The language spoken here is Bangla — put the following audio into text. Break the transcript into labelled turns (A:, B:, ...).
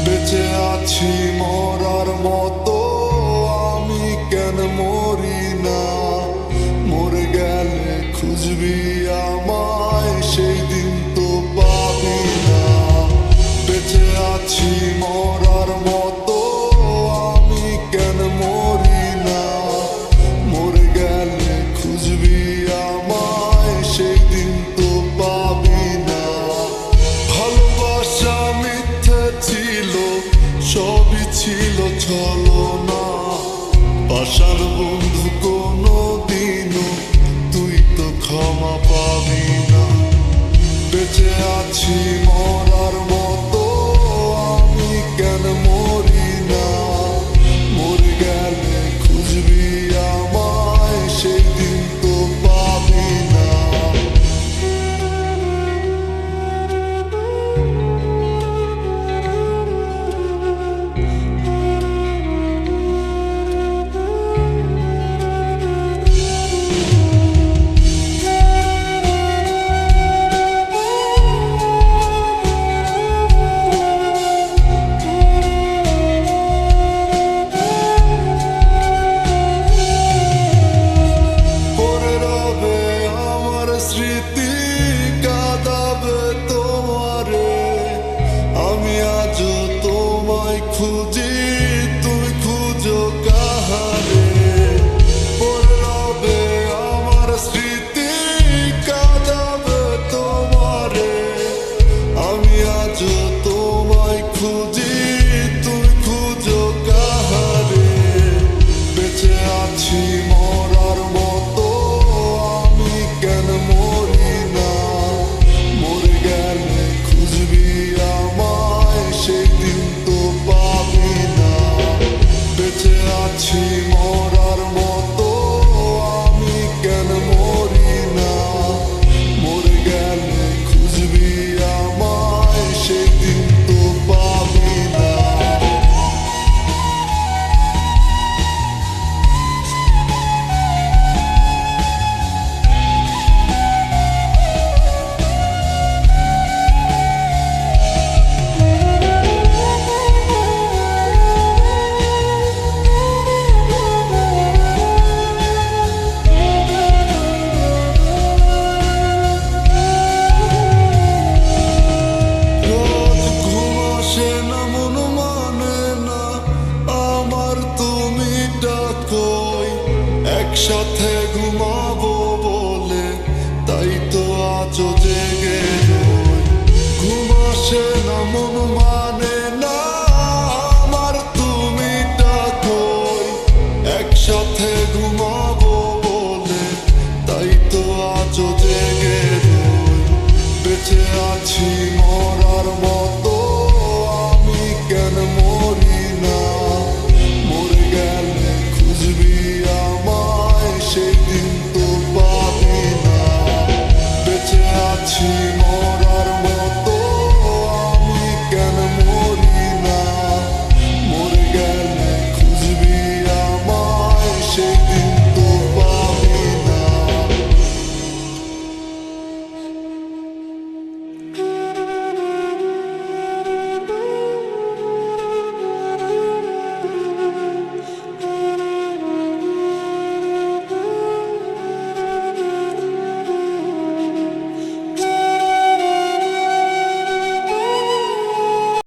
A: বেঁচে আছি মরার মতো, আমি কেন মরি না? মরে গেলে খুঁজবি আমায়, সেই দিন তো পাবি না। বেঁচে আছি মরার মতো, আমি কেন মরি না? মরে গেলে খুঁজবি আমায়, সেই দিন তো পাবি না। ভালোবাসা মিথ্যে ছিল, সবই ছিল ছলনা। পাশার বন্ধু কোনো দিনও তুই তো ক্ষমা পাবি না। বেঁচে আছি মরার মতো, আমি কেন মরি না? মরে গেলে খুঁজবি আমায়, সেই দিন তো পাবি না। স্মৃতি কাঁদাবে তোমারে, আমি আজও তোমায় খুঁজি, তুমি খুঁজো কাহারে? পড়ে রবে আমার স্মৃতি কাঁদাবে তোমারে, আমি আজও তোমায় খুঁজি, তুমি খুঁজো কাহারে? বেঁচে আছি মরার মতো, আমি কেন মরি না? মরে গেলে খুঁজবি আমায়, সেই দিন তো পাবি না। বেঁচে আছি মরার মতো, আমি কেন মরি না? মরে গেলে খুঁজবি আমায়, সেই দিন তো পাবি না। একসাথে ঘুমাবো বলে তাই তো আজও জেগে রই। ঘুম আসে না, মন মানে না আমার, তুমি ডাকোই। একসাথে ঘুমাবো বলে তাই তো আজও জেগে রই। বেঁচে আছি মরার মতো,